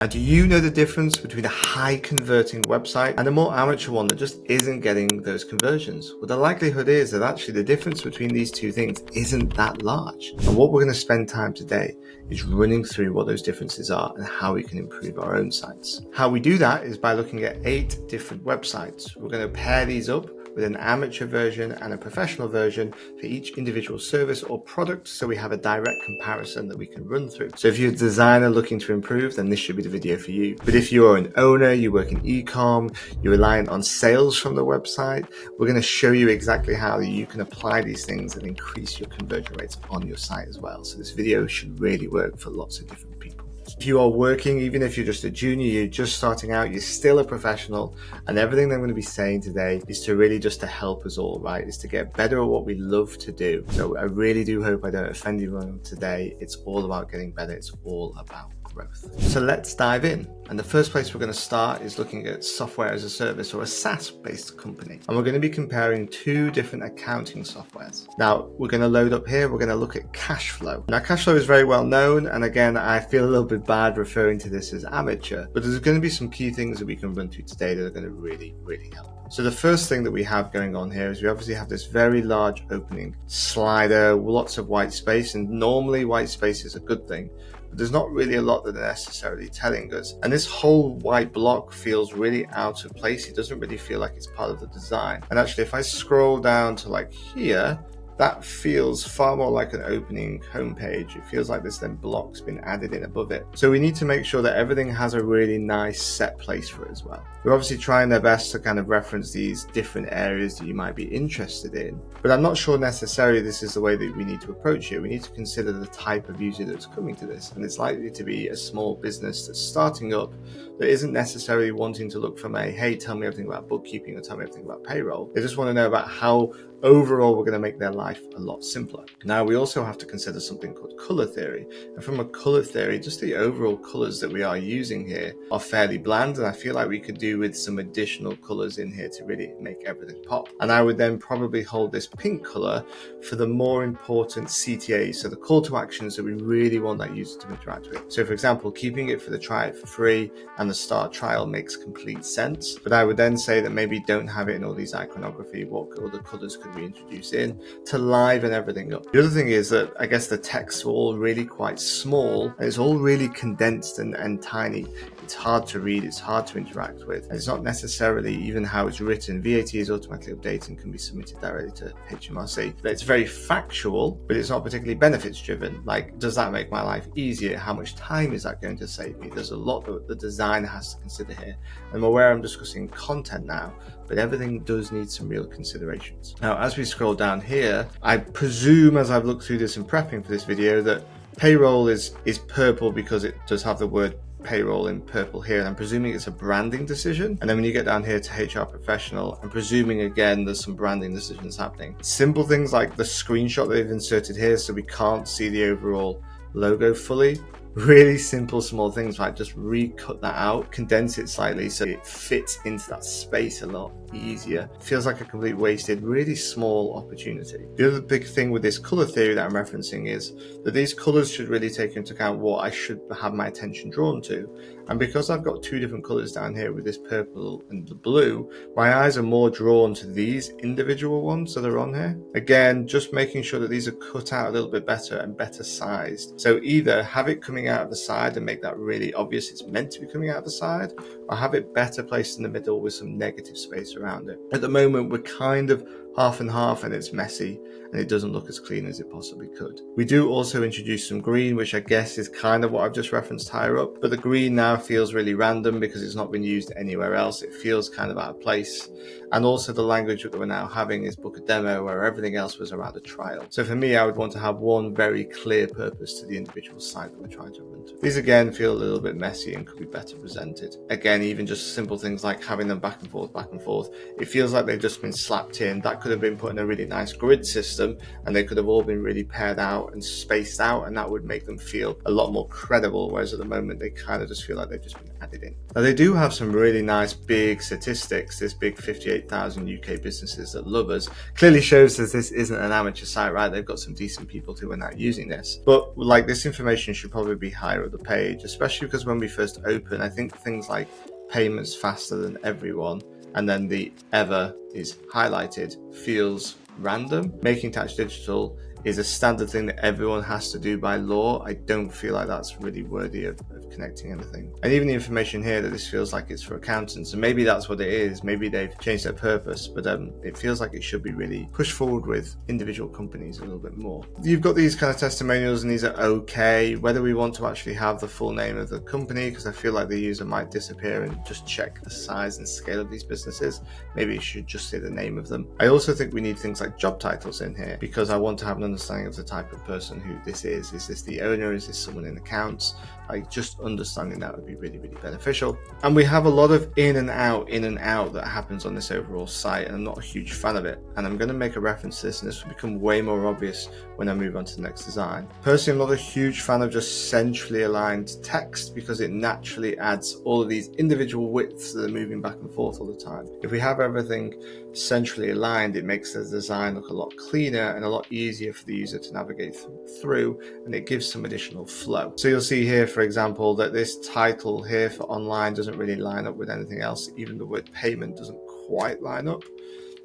Now, do you know the difference between a high converting website and a more amateur one that just isn't getting those conversions? Well, the likelihood is that actually the difference between these two things isn't that large. And what we're going to spend time today is running through what those differences are and how we can improve our own sites. How we do that is by looking at 8 different websites. We're going to pair these up with an amateur version and a professional version for each individual service or product, so we have a direct comparison that we can run through. So if you're a designer looking to improve, then this should be the video for you. But if you're an owner, you work in e-com, you're reliant on sales from the website, we're going to show you exactly how you can apply these things and increase your conversion rates on your site as well. So this video should really work for lots of different people. If you are working, even if you're just a junior, you're just starting out, you're still a professional, and everything that I'm going to be saying today is to really just to help us all, right? Is to get better at what we love to do. So I really do hope I don't offend you today. It's all about getting better. It's all about growth. So let's dive in. And the first place we're going to start is looking at software as a service, or a SaaS based company. And we're going to be comparing 2 different accounting softwares. Now we're going to load up here. We're going to look at cash flow. Now cash flow is very well known. And again, I feel a little bit bad referring to this as amateur, but there's going to be some key things that we can run through today that are going to really help. So the first thing that we have going on here is we obviously have this very large opening slider, lots of white space, and normally white space is a good thing, but there's not really a lot that they're necessarily telling us. And this whole white block feels really out of place. It doesn't really feel like it's part of the design. And actually, if I scroll down to like here, that feels far more like an opening homepage. It feels like there's then blocks been added in above it. So we need to make sure that everything has a really nice set place for it as well. We're obviously trying their best to kind of reference these different areas that you might be interested in, but I'm not sure necessarily this is the way that we need to approach it. We need to consider the type of user that's coming to this, and it's likely to be a small business that's starting up that isn't necessarily wanting to look from a, hey, tell me everything about bookkeeping or tell me everything about payroll. They just want to know about how overall we're going to make their life a lot simpler. Now we also have to consider something called color theory, and from a color theory, just the overall colors that we are using here are fairly bland, and I feel like we could do with some additional colors in here to really make everything pop. And I would then probably hold this pink color for the more important CTAs, so the call to actions that we really want that user to interact with. So for example, keeping it for the try it for free and the start trial makes complete sense, but I would then say that maybe don't have it in all these iconography. What other colors could we introduce in to liven everything up? The other thing is that I guess the texts are all really quite small, and it's all really condensed and tiny. It's hard to read, it's hard to interact with, and it's not necessarily even how it's written. VAT is automatically updated and can be submitted directly to HMRC. It's very factual, but it's not particularly benefits driven. Like, does that make my life easier? How much time is that going to save me? There's a lot that the designer has to consider here. I'm aware I'm discussing content now, but everything does need some real considerations. Now, as we scroll down here, I presume as I've looked through this and prepping for this video that payroll is purple because it does have the word payroll in purple here, and I'm presuming it's a branding decision. And then when you get down here to HR professional, I'm presuming again there's some branding decisions happening. Simple things like the screenshot they've inserted here so we can't see the overall logo fully. Really simple small things, like just recut that out, condense it slightly so it fits into that space a lot easier. It feels like a complete wasted, really small opportunity. The other big thing with this color theory that I'm referencing is that these colors should really take into account what I should have my attention drawn to. And because I've got 2 different colors down here with this purple and the blue, my eyes are more drawn to these individual ones that are on here. Again, just making sure that these are cut out a little bit better and better sized. So either have it coming out of the side and make that really obvious it's meant to be coming out of the side, or have it better placed in the middle with some negative space around it. At the moment, we're kind of half and half, and it's messy and it doesn't look as clean as it possibly could. We do also introduce some green, which I guess is kind of what I've just referenced higher up, but the green now feels really random because it's not been used anywhere else. It feels kind of out of place. And also the language that we're now having is book a demo, where everything else was around a trial. So for me, I would want to have one very clear purpose to the individual site that we're trying to run to. These again feel a little bit messy and could be better presented. Again, even just simple things like having them back and forth. It feels like they've just been slapped in. That that could have been put in a really nice grid system, and they could have all been really paired out and spaced out, and that would make them feel a lot more credible, whereas at the moment they kind of just feel like they've just been added in. Now they do have some really nice big statistics. This big 58,000 UK businesses that love us clearly shows that this isn't an amateur site, right? They've got some decent people who are now using this. But like, this information should probably be higher up the page, especially because when we first open, I think things like payments faster than everyone, and then the ever is highlighted feels random. Making tax digital is a standard thing that everyone has to do by law. I don't feel like that's really worthy of connecting anything. And even the information here that this feels like it's for accountants, and maybe that's what it is, maybe they've changed their purpose, but it feels like it should be really pushed forward with individual companies a little bit more. You've got these kind of testimonials, and these are okay. Whether we want to actually have the full name of the company, because I feel like the user might disappear and just check the size and scale of these businesses, maybe it should just say the name of them. I also think we need things like job titles in here, because I want to have an understanding of the type of person who this is. Is this the owner? Is this someone in accounts? Like, just understanding that would be really, really beneficial. And we have a lot of in and out that happens on this overall site, and I'm not a huge fan of it. And I'm going to make a reference to this, and this will become way more obvious when I move on to the next design. Personally, I'm not a huge fan of just centrally aligned text, because it naturally adds all of these individual widths that are moving back and forth all the time. If we have everything centrally aligned, it makes the design look a lot cleaner and a lot easier for the user to navigate through, and it gives some additional flow. So you'll see here, for example, that this title here for online doesn't really line up with anything else. Even the word payment doesn't quite line up.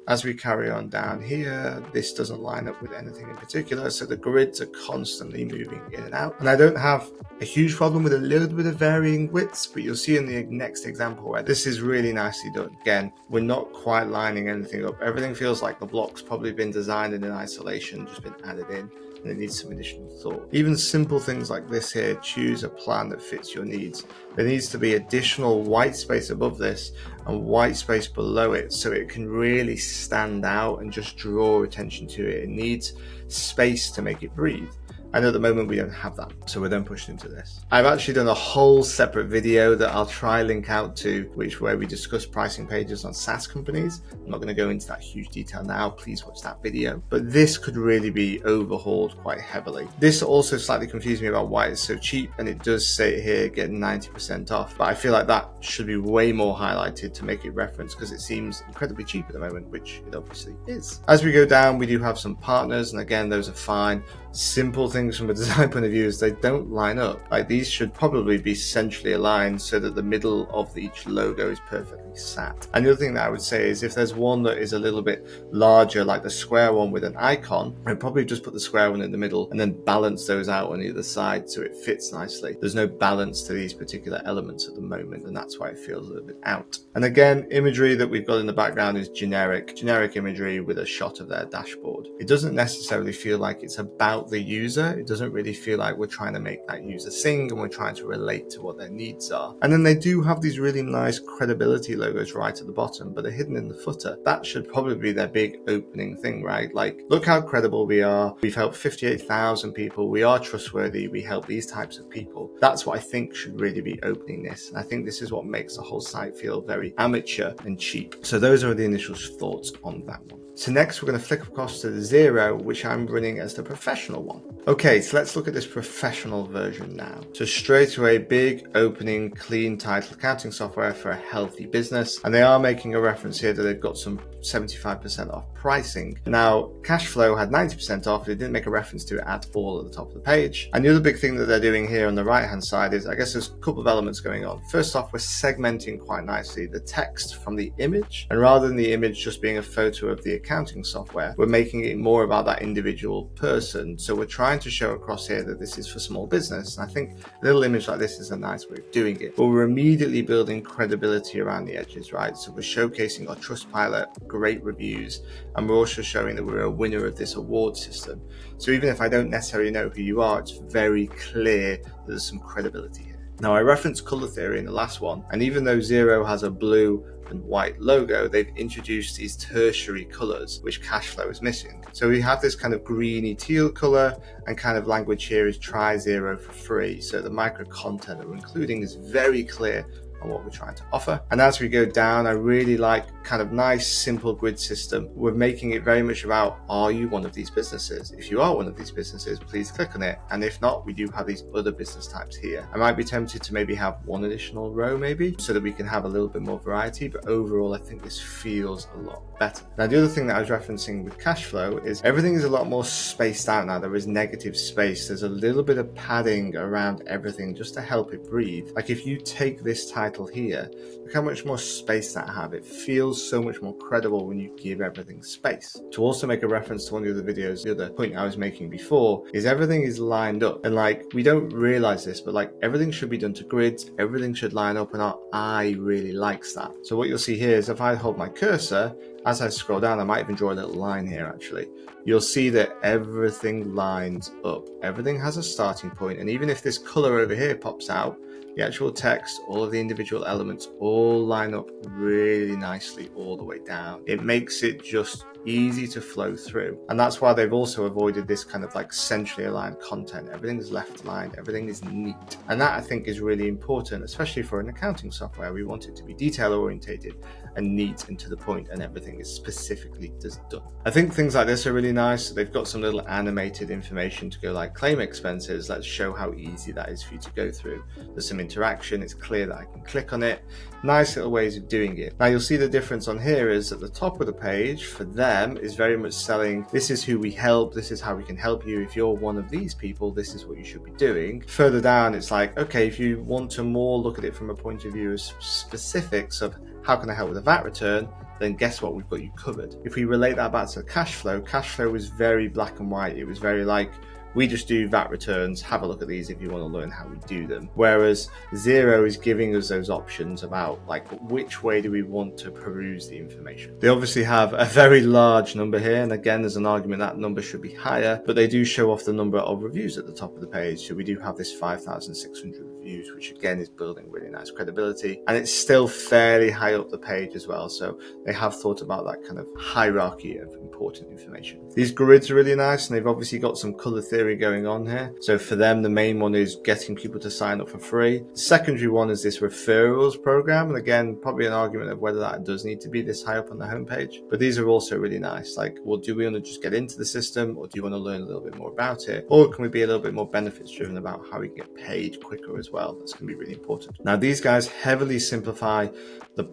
As we carry on down here, this doesn't line up with anything in particular, so the grids are constantly moving in and out. And I don't have a huge problem with a little bit of varying widths, but you'll see in the next example where this is really nicely done. Again, we're not quite lining anything up. Everything feels like the block's probably been designed in isolation, just been added in, and it needs some additional thought. Even simple things like this here, choose a plan that fits your needs. There needs to be additional white space above this and white space below it, so it can really stand out and just draw attention to it. It needs space to make it breathe. And at the moment we don't have that, so we're then pushed into this. I've actually done a whole separate video that I'll try link out to, where we discuss pricing pages on SaaS companies. I'm not going to go into that huge detail now, please watch that video. But this could really be overhauled quite heavily. This also slightly confused me about why it's so cheap, and it does say here get 90% off, but I feel like that should be way more highlighted to make it reference, because it seems incredibly cheap at the moment, which it obviously is. As we go down, we do have some partners, and again, those are fine. Simple things from a design point of view is they don't line up. Like, these should probably be centrally aligned so that the middle of each logo is perfectly sat. And the other thing that I would say is if there's one that is a little bit larger, like the square one with an icon, I'd probably just put the square one in the middle and then balance those out on either side so it fits nicely. There's no balance to these particular elements at the moment, and that's why it feels a little bit out. And again, imagery that we've got in the background is generic imagery with a shot of their dashboard. It doesn't necessarily feel like it's about the user. It doesn't really feel like we're trying to make that user sing and we're trying to relate to what their needs are. And then they do have these really nice credibility logos right at the bottom, but they're hidden in the footer. That should probably be their big opening thing, right? Like, look how credible we are. We've helped 58,000 people. We are trustworthy. We help these types of people. That's what I think should really be opening this. And I think this is what makes the whole site feel very amateur and cheap. So those are the initial thoughts on that one. So next we're going to flick across to the 0, which I'm running as the professional one. Okay, so let's look at this professional version now. So straight away, big opening, clean title, accounting software for a healthy business. And they are making a reference here that they've got some 75% off pricing. Now, cash flow had 90% off. They didn't make a reference to it at all at the top of the page. And the other big thing that they're doing here on the right-hand side is, I guess there's a couple of elements going on. First off, we're segmenting quite nicely the text from the image. And rather than the image just being a photo of the accounting software, we're making it more about that individual person. So we're trying to show across here that this is for small business. And I think a little image like this is a nice way of doing it. But we're immediately building credibility around the edges, right? So we're showcasing our Trustpilot, great reviews, and we're also showing that we're a winner of this award system. So even if I don't necessarily know who you are, it's very clear that there's some credibility here. Now, I referenced color theory in the last one, and even though 0 has a blue and white logo, they've introduced these tertiary colors, which cash flow is missing. So we have this kind of greeny teal color, and kind of language here is try 0 for free. So the micro content that we're including is very clear and what we're trying to offer. And as we go down, I really like kind of nice, simple grid system. We're making it very much about, are you one of these businesses? If you are one of these businesses, please click on it. And if not, we do have these other business types here. I might be tempted to maybe have one additional row maybe, so that we can have a little bit more variety, but overall, I think this feels a lot better. Now, the other thing that I was referencing with cash flow is everything is a lot more spaced out now. There is negative space. There's a little bit of padding around everything just to help it breathe. Like if you take this title here, look how much more space that I have. It feels so much more credible when you give everything space. To also make a reference to one of the other videos, the other point I was making before is everything is lined up. And like, we don't realize this, but like everything should be done to grids. Everything should line up, and our eye really likes that. So what you'll see here is if I hold my cursor, as I scroll down, I might even draw a little line here actually. You'll see that everything lines up. Everything has a starting point, and even if this color over here pops out, the actual text, all of the individual elements all line up really nicely all the way down. It makes it just easy to flow through. And that's why they've also avoided this kind of like centrally aligned content. Everything is left aligned, everything is neat. And that I think is really important, especially for an accounting software. We want it to be detail orientated and neat and to the point, and everything is specifically just done. I think things like this are really nice. They've got some little animated information to go like claim expenses. Let's show how easy that is for you to go through. There's some interaction. It's clear that I can click on it. Nice little ways of doing it. Now you'll see the difference on here is at the top of the page for them is very much selling, this is who we help, this is how we can help you. If you're one of these people, this is what you should be doing. Further down, it's like, okay, if you want to more look at it from a point of view of specifics of how can I help with a VAT return, then guess what, we've got you covered. If we relate that back to cash flow was very black and white. It was very like, we just do VAT returns, have a look at these if you want to learn how we do them. Whereas Xero is giving us those options about like, which way do we want to peruse the information. They obviously have a very large number here. And again, there's an argument that number should be higher, but they do show off the number of reviews at the top of the page. So we do have this 5,600 reviews, which again is building really nice credibility. And it's still fairly high up the page as well. So they have thought about that kind of hierarchy of important information. These grids are really nice, and they've obviously got some color theory going on here. So for them, the main one is getting people to sign up for free. The secondary one is this referrals program. And again, probably an argument of whether that does need to be this high up on the homepage. But these are also really nice. Like, well, do we want to just get into the system, or do you want to learn a little bit more about it? Or can we be a little bit more benefits driven about how we can get paid quicker as well? That's going to be really important. Now, these guys heavily simplify the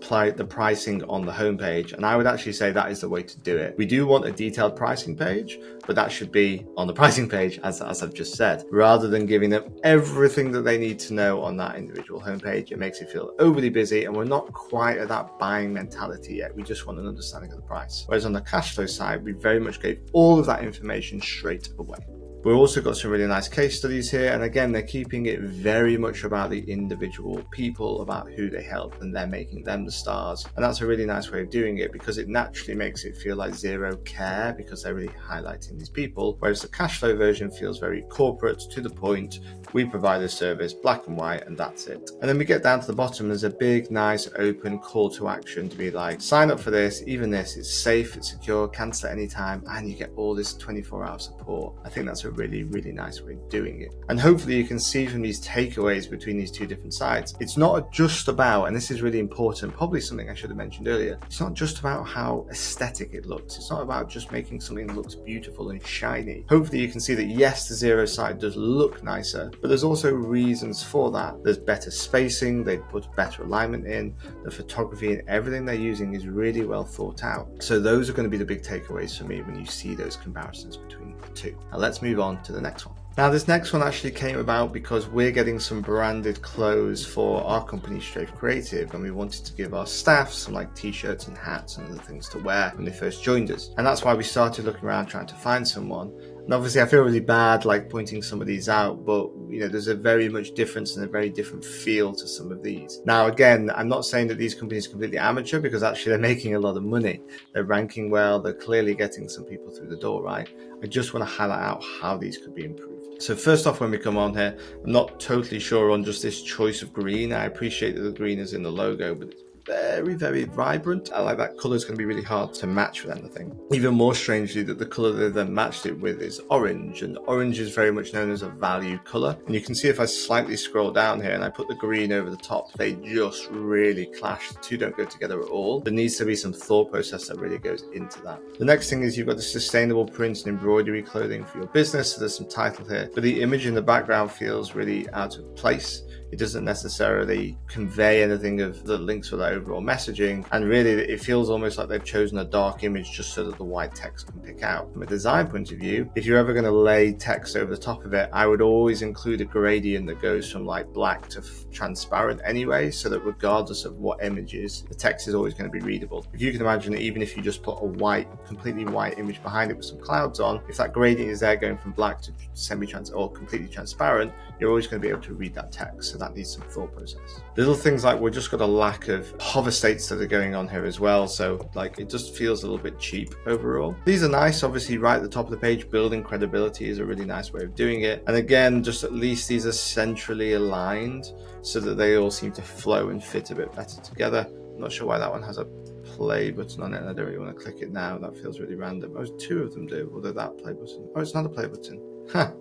pricing on the homepage, and I would actually say that is the way to do it. We do want a detailed pricing page, but that should be on the pricing page, as I've just said, rather than giving them everything that they need to know on that individual homepage. It makes it feel overly busy, and we're not quite at that buying mentality yet. We just want an understanding of the price. Whereas on the cash flow side, we very much gave all of that information straight away. We've also got some really nice case studies here, and again, they're keeping it very much about the individual people, about who they help, and they're making them the stars. And that's a really nice way of doing it, because it naturally makes it feel like Xero care, because they're really highlighting these people, whereas the cash flow version feels very corporate, to the point. We provide a service, black and white, and that's it. And then we get down to the bottom, there's a big, nice, open call to action to be like, sign up for this, even this, it's safe, it's secure, cancel at any time, and you get all this 24-hour support. I think that's a really, really nice way of doing it. And hopefully you can see from these takeaways between these two different sites, it's not just about, and this is really important, probably something I should have mentioned earlier, it's not just about how aesthetic it looks. It's not about just making something that looks beautiful and shiny. Hopefully you can see that yes, the Xero site does look nicer, but there's also reasons for that. There's better spacing, they've put better alignment in, the photography and everything they're using is really well thought out. So those are going to be the big takeaways for me when you see those comparisons between the two. Now let's move on to the next one. Now this next one actually came about because we're getting some branded clothes for our company Strafe Creative, and we wanted to give our staff some like t-shirts and hats and other things to wear when they first joined us. And that's why we started looking around trying to find someone. And obviously I feel really bad like pointing some of these out, but you know, there's a very much difference and a very different feel to some of these. Now again, I'm not saying that these companies are completely amateur, because actually they're making a lot of money. They're ranking well, they're clearly getting some people through the door, right? I just want to highlight out how these could be improved. So first off, when we come on here, I'm not totally sure on just this choice of green. I appreciate that the green is in the logo, but very, very vibrant. I like that color is going to be really hard to match with anything. Even more strangely, that the color they then matched it with is orange, and orange is very much known as a value color. And you can see if I slightly scroll down here and I put the green over the top, they just really clash. The two don't go together at all. There needs to be some thought process that really goes into that. The next thing is you've got the sustainable print and embroidery clothing for your business. So there's some title here, but the image in the background feels really out of place. It doesn't necessarily convey anything of the links for that overall messaging. And really, it feels almost like they've chosen a dark image just so that the white text can pick out. From a design point of view, if you're ever going to lay text over the top of it, I would always include a gradient that goes from like black to transparent anyway, so that regardless of what image is, the text is always going to be readable. If you can imagine that even if you just put a white, completely white image behind it with some clouds on, if that gradient is there going from black to semi-trans or completely transparent, you're always going to be able to read that text. So that needs some thought process. Little things like we've just got a lack of hover states that are going on here as well. So like it just feels a little bit cheap overall. These are nice, obviously right at the top of the page, building credibility is a really nice way of doing it. And again, just at least these are centrally aligned so that they all seem to flow and fit a bit better together. I'm not sure why that one has a play button on it and I don't really want to click it now. That feels really random. Oh, two of them do, although that play button. Oh, it's not a play button.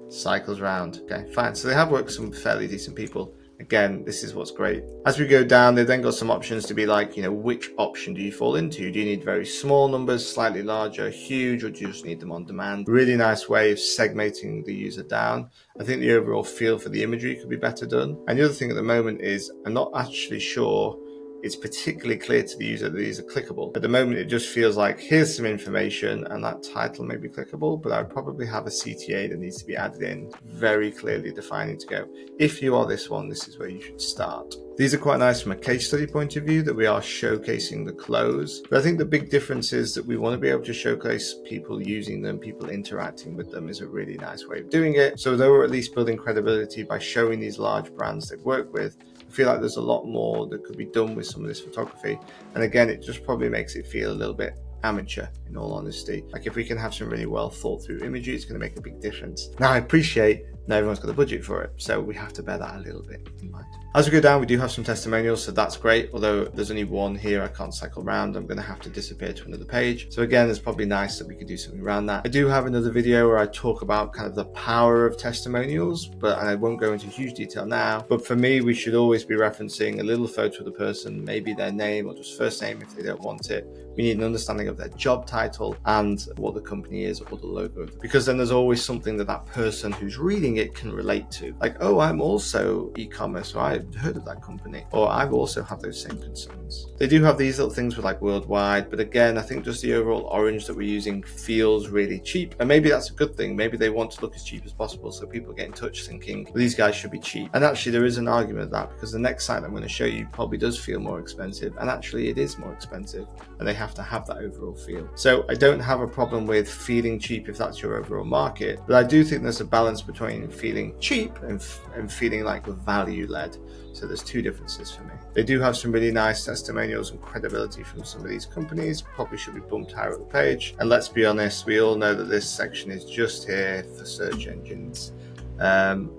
Cycles round. Okay, fine. So they have worked with some fairly decent people. Again, this is what's great. As we go down, they've then got some options to be like, which option do you fall into? Do you need very small numbers, slightly larger, huge, or do you just need them on demand? Really nice way of segmenting the user down. I think the overall feel for the imagery could be better done. And the other thing at the moment is I'm not actually sure it's particularly clear to the user that these are clickable. At the moment, it just feels like here's some information and that title may be clickable, but I would probably have a CTA that needs to be added in, very clearly defining to go, if you are this one, this is where you should start. These are quite nice from a case study point of view that we are showcasing the close. But I think the big difference is that we want to be able to showcase people using them, people interacting with them is a really nice way of doing it. So though we're at least building credibility by showing these large brands they've worked with, I feel like there's a lot more that could be done with some of this photography. And again, it just probably makes it feel a little bit amateur, in all honesty. Like if we can have some really well thought through imagery, it's going to make a big difference. Now I appreciate not everyone's got the budget for it, so we have to bear that a little bit in mind. As we go down, we do have some testimonials, so that's great. Although there's only one here, I can't cycle around. I'm going to have to disappear to another page. So again, it's probably nice that we could do something around that. I do have another video where I talk about kind of the power of testimonials, and I won't go into huge detail now. But for me, we should always be referencing a little photo of the person, maybe their name or just first name if they don't want it. We need an understanding of their job title and what the company is or the logo, because then there's always something that person who's reading it can relate to. Like, oh, I'm also e-commerce, or I've heard of that company, or I've also had those same concerns. They do have these little things with like worldwide, but again, I think just the overall orange that we're using feels really cheap, and maybe that's a good thing. Maybe they want to look as cheap as possible, so people get in touch thinking, well, these guys should be cheap. And actually there is an argument of that, because the next site I'm going to show you probably does feel more expensive, and actually it is more expensive, and they have to have that overall feel. So I don't have a problem with feeling cheap if that's your overall market, but I do think there's a balance between feeling cheap and feeling like value led. So there's two differences for me. They do have some really nice testimonials and credibility from some of these companies, probably should be bumped higher up the page. And let's be honest, we all know that this section is just here for search engines.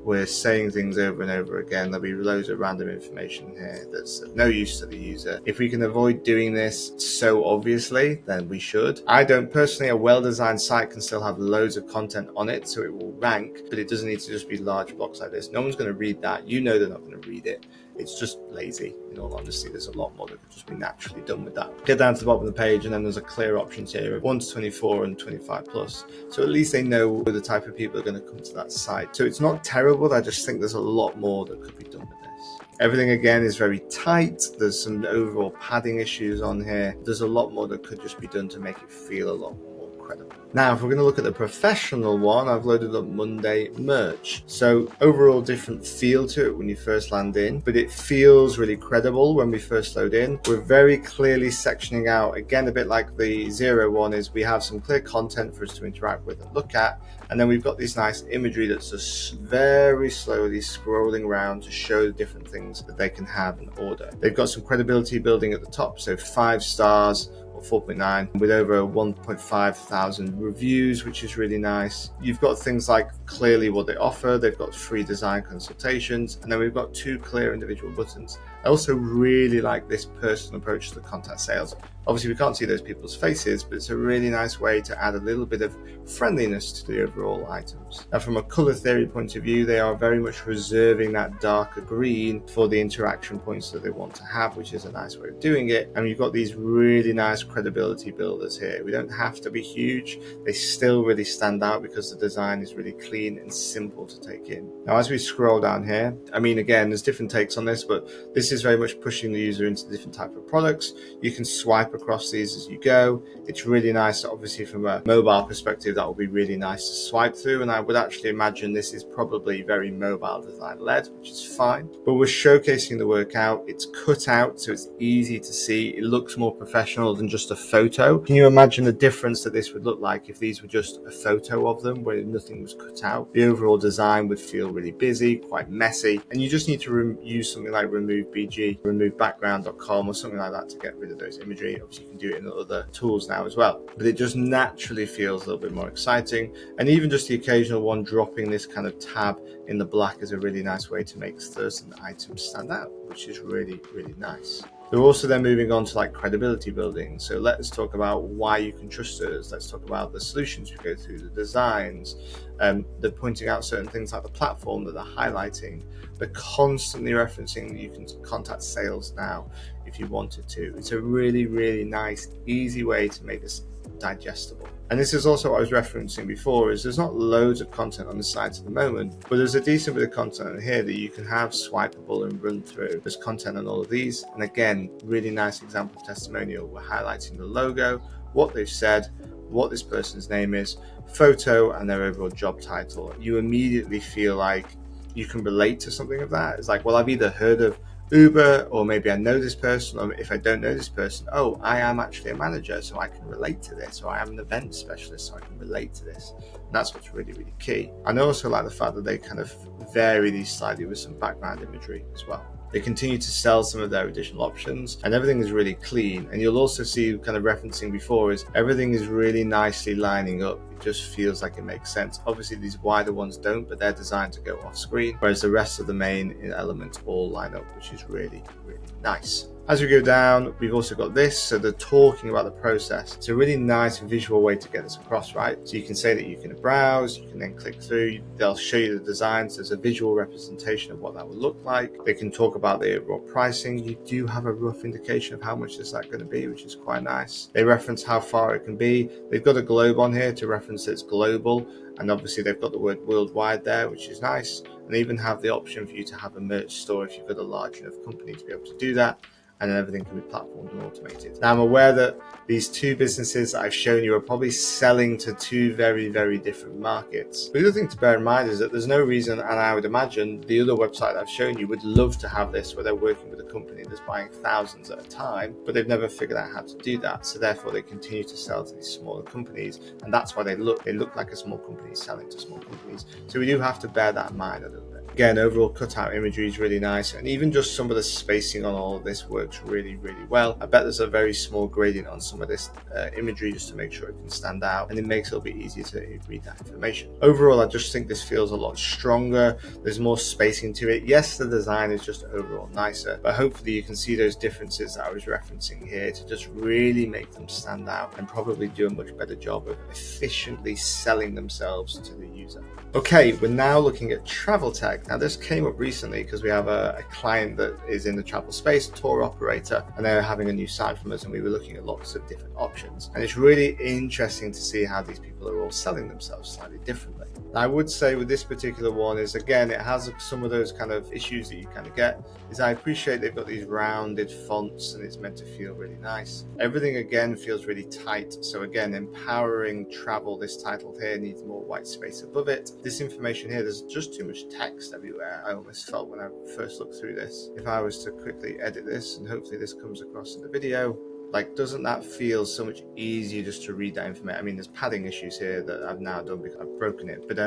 We're saying things over and over again. There'll be loads of random information here that's of no use to the user. If we can avoid doing this so obviously, then we should. I don't personally, a well-designed site can still have loads of content on it, so it will rank, but it doesn't need to just be large blocks like this. No one's going to read that. You know they're not going to read it. It's just lazy. In all honesty, there's a lot more that could just be naturally done with that. Get down to the bottom of the page, and then there's a clear options here of 1 to 24 and 25 plus. So at least they know the type of people are going to come to that site. So it's not terrible. I just think there's a lot more that could be done with this. Everything again is very tight. There's some overall padding issues on here. There's a lot more that could just be done to make it feel a lot more credible. Now, if we're going to look at the professional one, I've loaded up Monday merch. So overall different feel to it when you first land in, but it feels really credible when we first load in. We're very clearly sectioning out, again, a bit like the zero one is we have some clear content for us to interact with and look at. And then we've got this nice imagery that's just very slowly scrolling around to show the different things that they can have and order. They've got some credibility building at the top. So 5 stars, 4.9 with over 1.5 thousand reviews, which is really nice. You've got things like clearly what they offer. They've got free design consultations, and then we've got 2 clear individual buttons. I also really like this personal approach to the contact sales. Obviously, we can't see those people's faces, but it's a really nice way to add a little bit of friendliness to the overall items. Now, from a color theory point of view, they are very much reserving that darker green for the interaction points that they want to have, which is a nice way of doing it. And you've got these really nice credibility builders here. We don't have to be huge. They still really stand out because the design is really clean and simple to take in. Now, as we scroll down here, I mean, again, there's different takes on this, but this is very much pushing the user into different type of products. You can swipe across these as you go. It's really nice. Obviously, from a mobile perspective, that will be really nice to swipe through, and I would actually imagine this is probably very mobile design led, which is fine. But we're showcasing the workout. It's cut out, so it's easy to see. It looks more professional than just a photo. Can you imagine the difference that this would look like if these were just a photo of them where nothing was cut out? The overall design would feel really busy, quite messy, and you just need to use something like removebackground.com or something like that to get rid of those imagery. Obviously, you can do it in other tools now as well, but it just naturally feels a little bit more exciting. And even just the occasional one dropping this kind of tab in the black is a really nice way to make certain items stand out, which is really, really nice. They're also then moving on to like credibility building. So let's talk about why you can trust us. Let's talk about the solutions we go through, the designs. They're pointing out certain things like the platform that they're highlighting. They're constantly referencing that you can contact sales now if you wanted to. It's a really, really nice, easy way to make this digestible. And this is also what I was referencing before, is there's not loads of content on the site at the moment, but there's a decent bit of content in here that you can have swipeable and run through. There's content on all of these. And again, really nice example of testimonial. We're highlighting the logo, what they've said, what this person's name is, photo, and their overall job title. You immediately feel like you can relate to something of that. It's like, well, I've either heard of Uber, or maybe I know this person, or if I don't know this person, oh, I am actually a manager, so I can relate to this, or I am an event specialist, so I can relate to this. And that's what's really, really key. And I also like the fact that they kind of vary these slightly with some background imagery as well. They continue to sell some of their additional options, and everything is really clean. And you'll also see, kind of referencing before, is everything is really nicely lining up. It just feels like it makes sense. Obviously, these wider ones don't, but they're designed to go off screen, whereas the rest of the main elements all line up, which is really, really nice. As we go down, we've also got this, so they're talking about the process. It's a really nice visual way to get this across, right? So you can say that you can browse, you can then click through, they'll show you the designs, there's a visual representation of what that would look like. They can talk about the overall pricing. You do have a rough indication of how much is that going to be, which is quite nice. They reference how far it can be. They've got a globe on here to reference it's global, and obviously they've got the word worldwide there, which is nice. And they even have the option for you to have a merch store if you've got a large enough company to be able to do that. And then everything can be platformed and automated. Now, I'm aware that these two businesses I've shown you are probably selling to two very, very different markets. But the other thing to bear in mind is that there's no reason, and I would imagine the other website I've shown you would love to have this, where they're working with a company that's buying thousands at a time, but they've never figured out how to do that. So therefore, they continue to sell to these smaller companies, and that's why they look like a small company selling to small companies. So we do have to bear that in mind a little bit. Again, overall cutout imagery is really nice, and even just some of the spacing on all of this works really, really well. I bet there's a very small gradient on some of this imagery just to make sure it can stand out, and it makes it a little bit easier to read that information. Overall, I just think this feels a lot stronger. There's more spacing to it. Yes, the design is just overall nicer, but hopefully you can see those differences that I was referencing here to just really make them stand out and probably do a much better job of efficiently selling themselves to the user. Okay, we're now looking at travel tech. Now, this came up recently because we have a client that is in the travel space, tour operator, and they're having a new site from us, and we were looking at lots of different options. And it's really interesting to see how these people are all selling themselves slightly differently. Now, I would say with this particular one is, again, it has some of those kind of issues that you kind of get. Is I appreciate they've got these rounded fonts and it's meant to feel really nice. Everything, again, feels really tight. So again, empowering travel, this title here needs more white space above it. This information here, there's just too much text everywhere. I almost felt when I first looked through this. If I was to quickly edit this, and hopefully this comes across in the video, like, doesn't that feel so much easier just to read that information? I mean, there's padding issues here that I've now done because I've broken it, but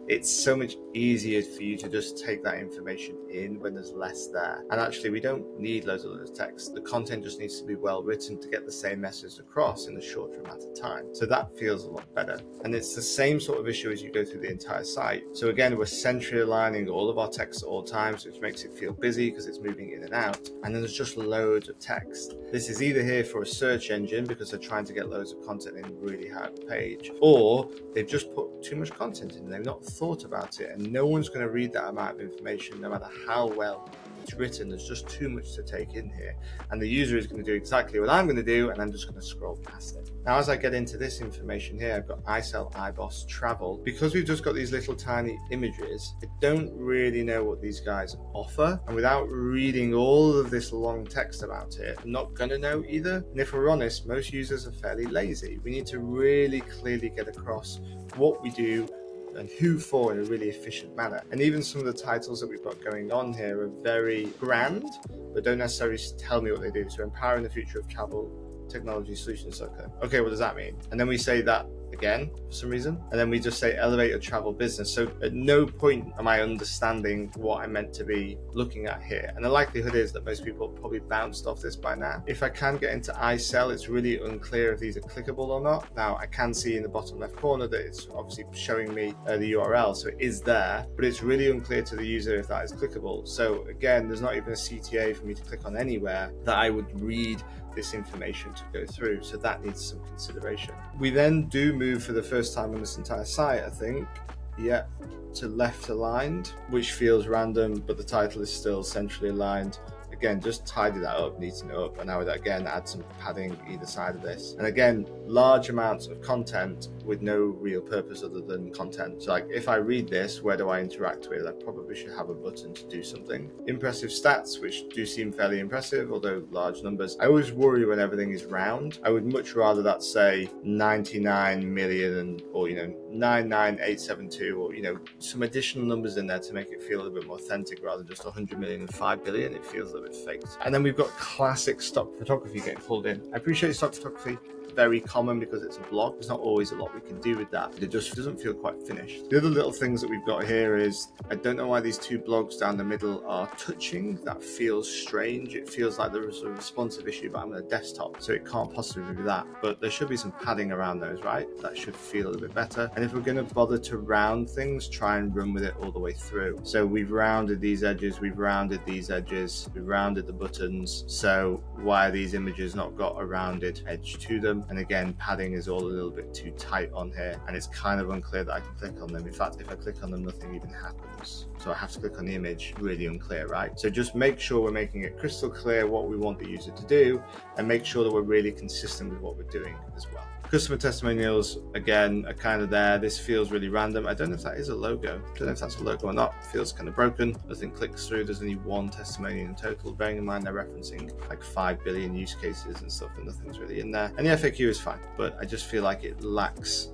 it's so much easier for you to just take that information in when there's less there. And actually, we don't need loads of text. The content just needs to be well written to get the same message across in a shorter amount of time. So that feels a lot better. And it's the same sort of issue as you go through the entire site. So again, we're centrally aligning all of our text at all times, which makes it feel busy because it's moving in and out. And then there's just loads of text. This is either here for a search engine because they're trying to get loads of content in really high up page, or they've just put too much content in. They've not thought about it, and no one's going to read that amount of information no matter how well it's written. There's just too much to take in here, and the user is going to do exactly what I'm going to do, and I'm just going to scroll past it. Now, as I get into this information here, I've got I sell, iBoss, travel. Because we've just got these little tiny images, I don't really know what these guys offer, and without reading all of this long text about it, I'm not going to know either. And if we're honest, most users are fairly lazy. We need to really clearly get across what we do and who for in a really efficient manner. And even some of the titles that we've got going on here are very grand, but don't necessarily tell me what they do. So empowering the future of travel technology solutions. Okay, what does that mean? And then we say that again for some reason, and then we just say elevate your travel business. So at no point am I understanding what I'm meant to be looking at here, and the likelihood is that most people probably bounced off this by now. If I can get into I sell, it's really unclear if these are clickable or not. Now I can see in the bottom left corner that it's obviously showing me the URL, so it is there, but it's really unclear to the user if that is clickable. So again, there's not even a CTA for me to click on anywhere that I would read this information to go through, so that needs some consideration. We then do move for the first time on this entire site, I think, to left aligned, which feels random, but the title is still centrally aligned. Again, just tidy that up, neaten it up, and I would again add some padding either side of this. And again, large amounts of content with no real purpose other than content. So like if I read this, where do I interact with? I probably should have a button to do something. Impressive stats, which do seem fairly impressive, although large numbers. I always worry when everything is round. I would much rather that say 99 million or 99872 or some additional numbers in there to make it feel a little bit more authentic rather than just 100 million and 5 billion. It feels a little bit faked. And then we've got classic stock photography getting pulled in. I appreciate stock photography. Very common because it's a blog. There's not always a lot we can do with that. It just doesn't feel quite finished. The other little things that we've got here is, I don't know why these two blogs down the middle are touching. That feels strange. It feels like there is a responsive issue, but I'm on a desktop, so it can't possibly be that. But there should be some padding around those, right? That should feel a little bit better. And if we're going to bother to round things, try and run with it all the way through. So we've rounded these edges, we've rounded these edges, we've rounded the buttons. So why are these images not got a rounded edge to them? And again, padding is all a little bit too tight on here, and it's kind of unclear that I can click on them. In fact, if I click on them, nothing even happens. So I have to click on the image, really unclear, right? So just make sure we're making it crystal clear what we want the user to do, and make sure that we're really consistent with what we're doing as well. Customer testimonials, again, are kind of there. This feels really random. I don't know if that is a logo. I don't know if that's a logo or not. It feels kind of broken. Nothing clicks through. There's only one testimonial in total, bearing in mind they're referencing like 5 billion use cases and stuff, and nothing's really in there. And the FAQ is fine, but I just feel like it lacks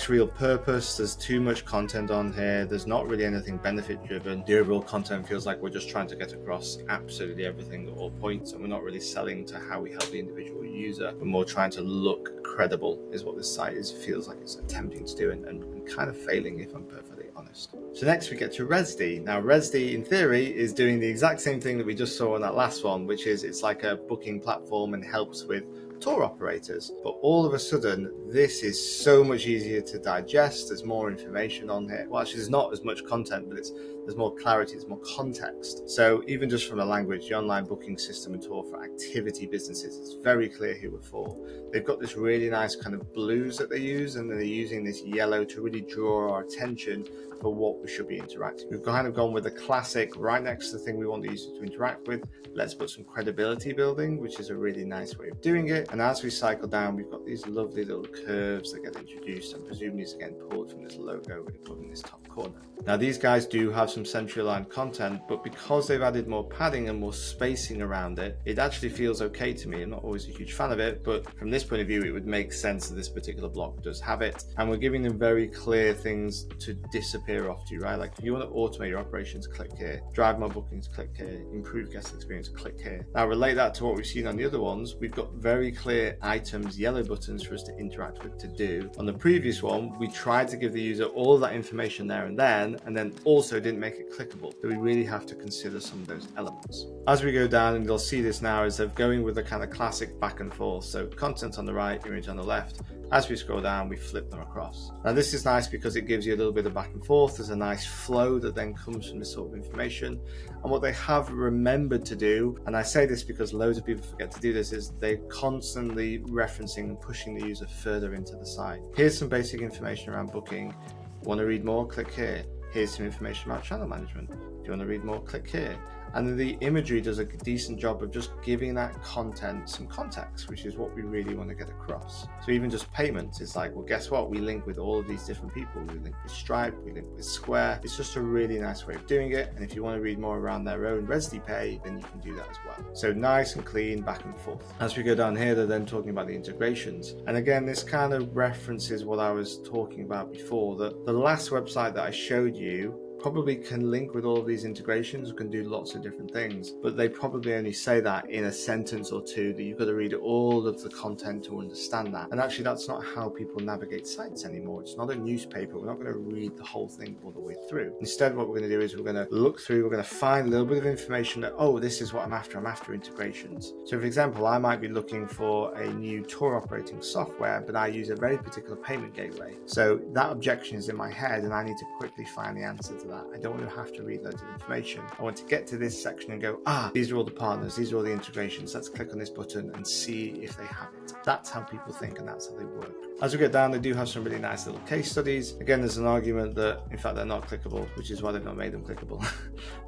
real purpose. There's too much content on here. There's not really anything benefit driven. The overall content feels like we're just trying to get across absolutely everything at all points, and we're not really selling to how we help the individual user. We're more trying to look credible is what this site feels like it's attempting to do, and kind of failing, if I'm perfectly honest. So next we get to Resdy. Now Resdy in theory is doing the exact same thing that we just saw on that last one, which is it's like a booking platform and helps with tour operators. But all of a sudden, this is so much easier to digest. There's more information on here. Well, actually, there's not as much content, but there's more clarity, there's more context. So even just from the language, the online booking system and tour for activity businesses, it's very clear who we're for. They've got this really nice kind of blues that they use, and then they're using this yellow to really draw our attention for what we should be interacting. We've kind of gone with the classic right next to the thing we want the user to interact with. Let's put some credibility building, which is a really nice way of doing it. And as we cycle down, we've got these lovely little curves that get introduced, and presumably it's again pulled from this logo in this top corner. Now these guys do have some centrally aligned content, but because they've added more padding and more spacing around it, it actually feels okay to me. I'm not always a huge fan of it, but from this point of view, it would make sense that this particular block does have it. And we're giving them very clear things to disappear off to you, right? Like if you want to automate your operations, click here. Drive more bookings, click here. Improve guest experience, click here. Now relate that to what we've seen on the other ones. We've got very clear items, yellow buttons for us to interact with to do. On the previous one, we tried to give the user all of that information there and then also didn't make it clickable. So we really have to consider some of those elements. As we go down, and you'll see this now, is they're going with the kind of classic back and forth. So content on the right, image on the left. As we scroll down, we flip them across. Now this is nice because it gives you a little bit of back and forth. There's a nice flow that then comes from this sort of information. And what they have remembered to do, and I say this because loads of people forget to do this, is they're constantly referencing and pushing the user further into the site. Here's some basic information around booking. Want to read more? Click here. Here's some information about channel management. If you want to read more, click here. And the imagery does a decent job of just giving that content some context, which is what we really want to get across. So even just payments, it's like, well, guess what? We link with all of these different people. We link with Stripe, we link with Square. It's just a really nice way of doing it. And if you want to read more around their own ResiPay, then you can do that as well. So nice and clean, back and forth. As we go down here, they're then talking about the integrations. And again, this kind of references what I was talking about before, that the last website that I showed you probably can link with all of these integrations, can do lots of different things, but they probably only say that in a sentence or two, that you've got to read all of the content to understand that. And actually that's not how people navigate sites anymore. It's not a newspaper. We're not going to read the whole thing all the way through. Instead, what we're going to do is we're going to look through, we're going to find a little bit of information that, oh, this is what I'm after integrations. So for example, I might be looking for a new tour operating software, but I use a very particular payment gateway. So that objection is in my head and I need to quickly find the answer to that. I don't want to have to read loads of information. I want to get to this section and go, these are all the partners, these are all the integrations. Let's click on this button and see if they have it. That's how people think and that's how they work. As we get down, they do have some really nice little case studies. Again, there's an argument that, in fact, they're not clickable, which is why they've not made them clickable.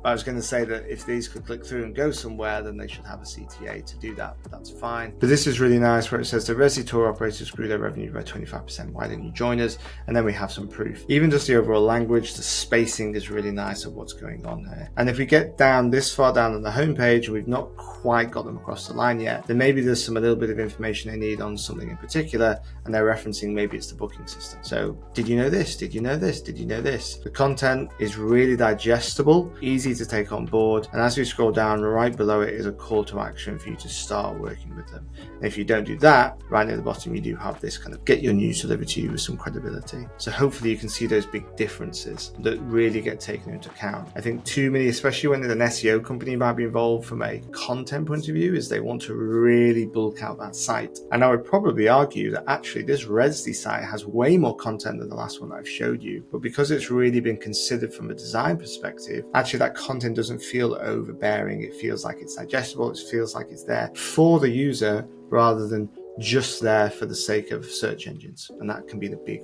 But I was going to say that if these could click through and go somewhere, then they should have a CTA to do that, but that's fine. But this is really nice where it says the Resi tour operators grew their revenue by 25%. Why didn't you join us? And then we have some proof. Even just the overall language, the spacing is really nice of what's going on here. And if we get down this far down on the homepage, we've not quite got them across the line yet, then maybe there's a little bit of information they need on something in particular, and they're referencing maybe it's the booking system. So did you know this? Did you know this? Did you know this? The content is really digestible, easy to take on board. And as we scroll down, right below it is a call to action for you to start working with them. And if you don't do that, right near the bottom, you do have this kind of get your news delivered to you with some credibility. So hopefully you can see those big differences that really get taken into account. I think too many, especially when an SEO company might be involved from a content point of view, is they want to really bulk out that site. And I would probably argue that actually this Resdi site has way more content than the last one that I've showed you. But because it's really been considered from a design perspective, actually that content doesn't feel overbearing. It feels like it's digestible. It feels like it's there for the user rather than just there for the sake of search engines. And that can be the big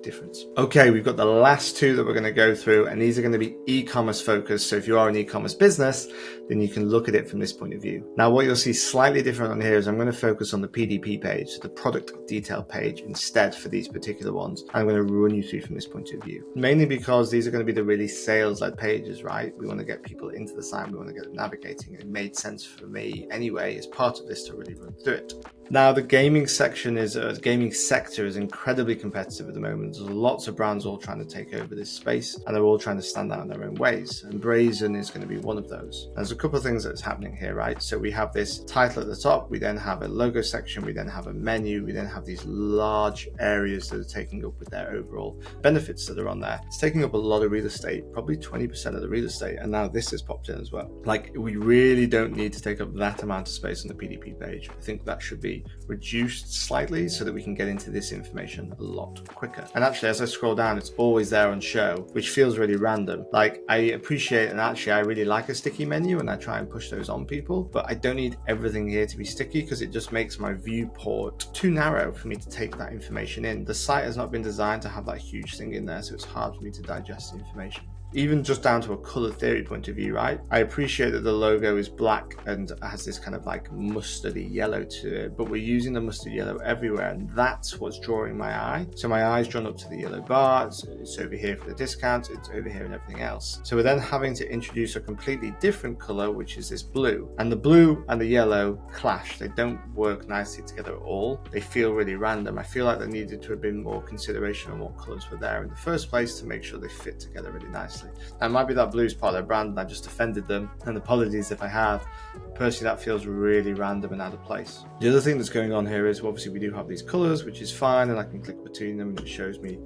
difference. Okay, we've got the last two that we're going to go through, and these are going to be e-commerce focused. So if you are an e-commerce business, then you can look at it from this point of view. Now, what you'll see slightly different on here is I'm going to focus on the PDP page, so the product detail page, instead for these particular ones. I'm going to run you through from this point of view, mainly because these are going to be the really sales-led pages, right? We want to get people into the site. We want to get them navigating. It made sense for me anyway, as part of this, to really run through it. Now, the gaming sector is incredibly competitive at the moment. There's lots of brands all trying to take over this space, and they're all trying to stand out in their own ways. And Brazen is going to be one of those. There's a couple of things that's happening here, right? So we have this title at the top. We then have a logo section. We then have a menu. We then have these large areas that are taking up with their overall benefits that are on there. It's taking up a lot of real estate, probably 20% of the real estate. And now this has popped in as well. Like, we really don't need to take up that amount of space on the PDP page. I think that should be reduced slightly so that we can get into this information a lot quicker. And actually, as I scroll down, it's always there on show, which feels really random. Like, I appreciate, and actually I really like a sticky menu, and I try and push those on people, but I don't need everything here to be sticky because it just makes my viewport too narrow for me to take that information in. The site has not been designed to have that huge thing in there, so it's hard for me to digest the information. Even just down to a color theory point of view, right? I appreciate that the logo is black and has this kind of like mustardy yellow to it, but we're using the mustard yellow everywhere, and that's what's drawing my eye. So my eye's drawn up to the yellow bar, it's over here for the discount, it's over here and everything else. So we're then having to introduce a completely different color, which is this blue. And the blue and the yellow clash. They don't work nicely together at all. They feel really random. I feel like there needed to have been more consideration or more colors were there in the first place to make sure they fit together really nicely. honestly. Now, it might be that Blue's part of their brand and I just offended them, and apologies if I have. Personally, that feels really random and out of place. The other thing that's going on here is obviously we do have these colors, which is fine, and I can click between them and it shows me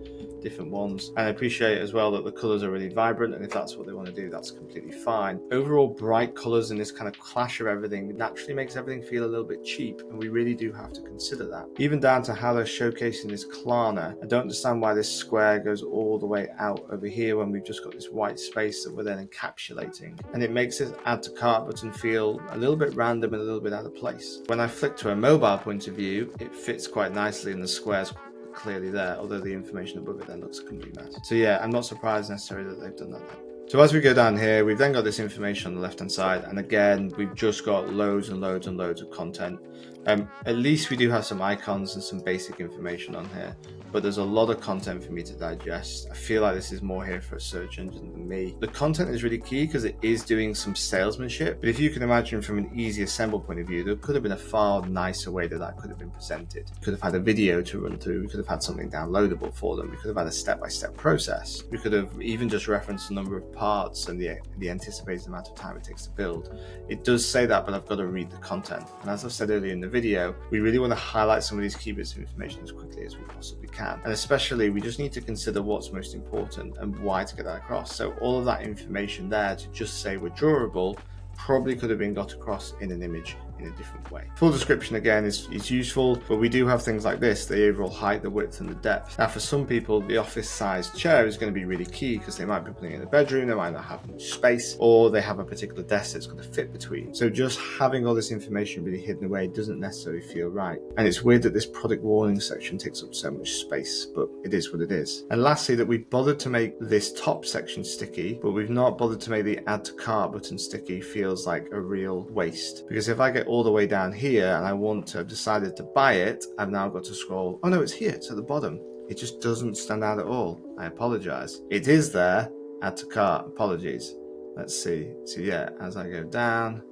different ones. And I appreciate as well that the colors are really vibrant, and if that's what they want to do, that's completely fine. Overall, bright colors and this kind of clash of everything naturally makes everything feel a little bit cheap, and we really do have to consider that. Even down to how they're showcasing this Klarna. I don't understand why this square goes all the way out over here when we've just got this white space that we're then encapsulating, and it makes this add to cart button feel a little bit random and a little bit out of place. When I flick to a mobile point of view, it fits quite nicely and the square's clearly there, although the information above it then looks a complete mess. So yeah, I'm not surprised necessarily that they've done that then. So as we go down here, we've then got this information on the left hand side, and again we've just got loads and loads and loads of content. At least we do have some icons and some basic information on here, but there's a lot of content for me to digest. I feel like this is more here for a search engine than me. The content is really key because it is doing some salesmanship, but if you can imagine from an easy assemble point of view, there could have been a far nicer way that could have been presented. We could have had a video to run through, we could have had something downloadable for them, we could have had a step-by-step process, we could have even just referenced the number of parts and the anticipated amount of time it takes to build. It does say that, but I've got to read the content. And as I've said earlier in the video, we really want to highlight some of these key bits of information as quickly as we possibly can. And especially, we just need to consider what's most important and why to get that across. So all of that information there to just say we're durable probably could have been got across in an image in a different way. Full description again is useful, but we do have things like this, the overall height, the width and the depth. Now for some people, the office sized chair is going to be really key because they might be putting it in a bedroom, they might not have much space, or they have a particular desk that's going to fit between. So just having all this information really hidden away doesn't necessarily feel right. And it's weird that this product warning section takes up so much space, but it is what it is. And lastly, that we've bothered to make this top section sticky, but we've not bothered to make the add to cart button sticky feels like a real waste. Because if I get all the way down here and I want to have decided to buy it, I've now got to scroll. Oh no, it's here, it's at the bottom. It just doesn't stand out at all. I apologize. It is there, add to cart, apologies. Let's see. So yeah, as I go down,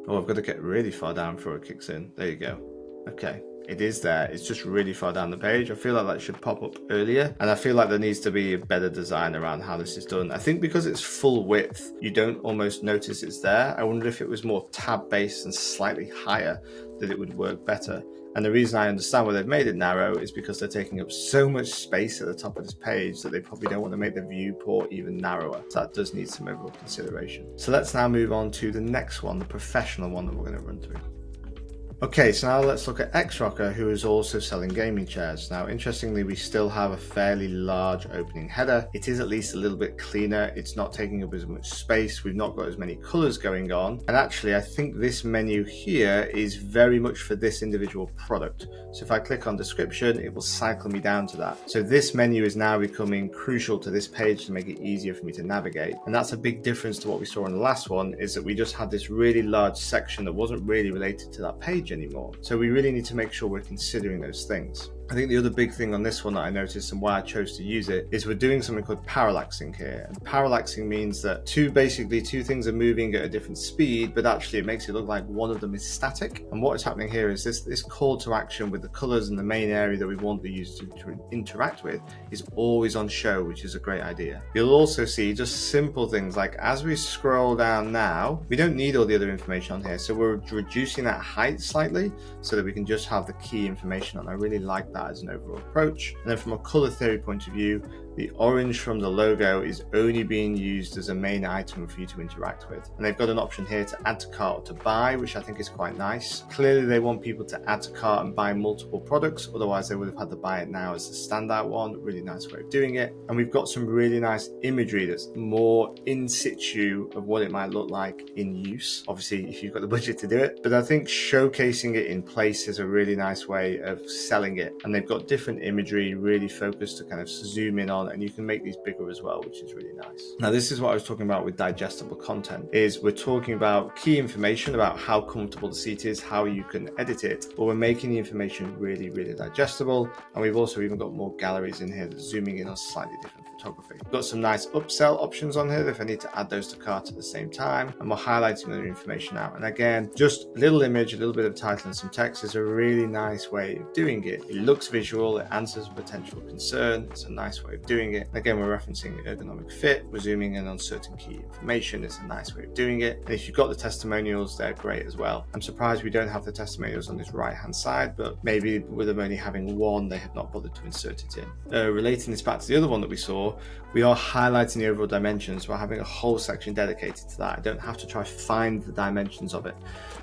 oh, I've got to get really far down before it kicks in. There you go. Okay. It is there, it's just really far down the page. I feel like that should pop up earlier, and I feel like there needs to be a better design around how this is done. I think because it's full width, you don't almost notice it's there. I wonder if it was more tab based and slightly higher, that it would work better. And the reason I understand why they've made it narrow is because they're taking up so much space at the top of this page that they probably don't want to make the viewport even narrower. So that does need some overall consideration. So let's now move on to the next one, the professional one that we're going to run through. Okay, so now let's look at Xrocker, who is also selling gaming chairs. Now, interestingly, we still have a fairly large opening header. It is at least a little bit cleaner. It's not taking up as much space. We've not got as many colors going on. And actually, I think this menu here is very much for this individual product. So if I click on description, it will cycle me down to that. So this menu is now becoming crucial to this page to make it easier for me to navigate. And that's a big difference to what we saw in the last one, is that we just had this really large section that wasn't really related to that page anymore. So we really need to make sure we're considering those things. I think the other big thing on this one that I noticed and why I chose to use it is we're doing something called parallaxing here. And parallaxing means that two things are moving at a different speed, but actually it makes it look like one of them is static. And what is happening here is this call to action with the colors in the main area that we want the user to interact with is always on show, which is a great idea. You'll also see just simple things like as we scroll down now, we don't need all the other information on here. So we're reducing that height slightly so that we can just have the key information on. I really like that as an overall approach. And then from a color theory point of view, the orange from the logo is only being used as a main item for you to interact with. And they've got an option here to add to cart or to buy, which I think is quite nice. Clearly they want people to add to cart and buy multiple products, otherwise they would have had to buy it now as the standout one. Really nice way of doing it. And we've got some really nice imagery that's more in situ of what it might look like in use. Obviously, if you've got the budget to do it, but I think showcasing it in place is a really nice way of selling it. And they've got different imagery really focused to kind of zoom in on, and you can make these bigger as well, which is really nice. Now, this is what I was talking about with digestible content, is we're talking about key information about how comfortable the seat is, how you can edit it, but we're making the information really, really digestible. And we've also even got more galleries in here that's zooming in on slightly different things. photography. We've got some nice upsell options on here if I need to add those to cart at the same time, and we're highlighting other information out. And again, just a little image, a little bit of title and some text is a really nice way of doing it. It looks visual, it answers a potential concern, it's a nice way of doing it. Again, we're referencing ergonomic fit, resuming in on certain key information is a nice way of doing it. And if you've got the testimonials, they're great as well. I'm surprised we don't have the testimonials on this right hand side, but maybe with them only having one, they have not bothered to insert it in. Relating this back to the other one that we saw, we are highlighting the overall dimensions. We're having a whole section dedicated to that. I don't have to try to find the dimensions of it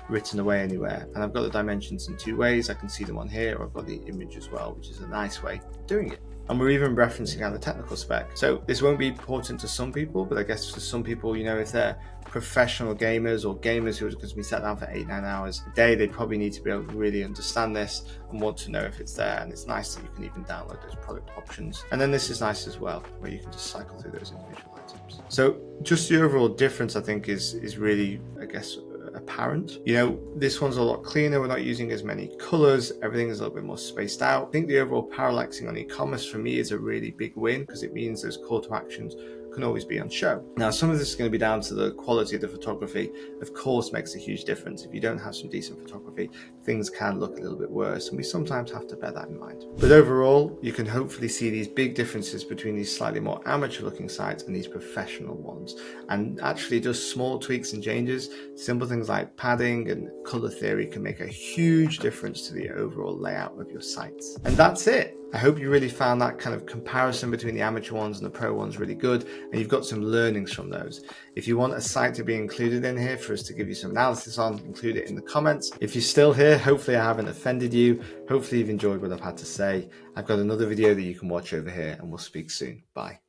written away anywhere. And I've got the dimensions in two ways. I can see them on here, or I've got the image as well, which is a nice way of doing it. And we're even referencing out the technical spec. So this won't be important to some people, but I guess for some people, if they're professional gamers or gamers who are going to be sat down for 8-9 hours a day, they probably need to be able to really understand this and want to know if it's there. And it's nice that you can even download those product options. And then this is nice as well, where you can just cycle through those individual items. So just the overall difference, I think, is really, I guess, apparent. This one's a lot cleaner. We're not using as many colors. Everything is a little bit more spaced out. I think the overall parallaxing on e-commerce for me is a really big win, because it means those call to actions can always be on show. Now, some of this is going to be down to the quality of the photography. Of course, makes a huge difference. If you don't have some decent photography, things can look a little bit worse, and we sometimes have to bear that in mind. But overall, you can hopefully see these big differences between these slightly more amateur looking sites and these professional ones. And actually, just small tweaks and changes, simple things like padding and color theory, can make a huge difference to the overall layout of your sites. And that's it. I hope you really found that kind of comparison between the amateur ones and the pro ones really good, and you've got some learnings from those. If you want a site to be included in here for us to give you some analysis on, include it in the comments. If you're still here, hopefully I haven't offended you. Hopefully you've enjoyed what I've had to say. I've got another video that you can watch over here, and we'll speak soon. Bye.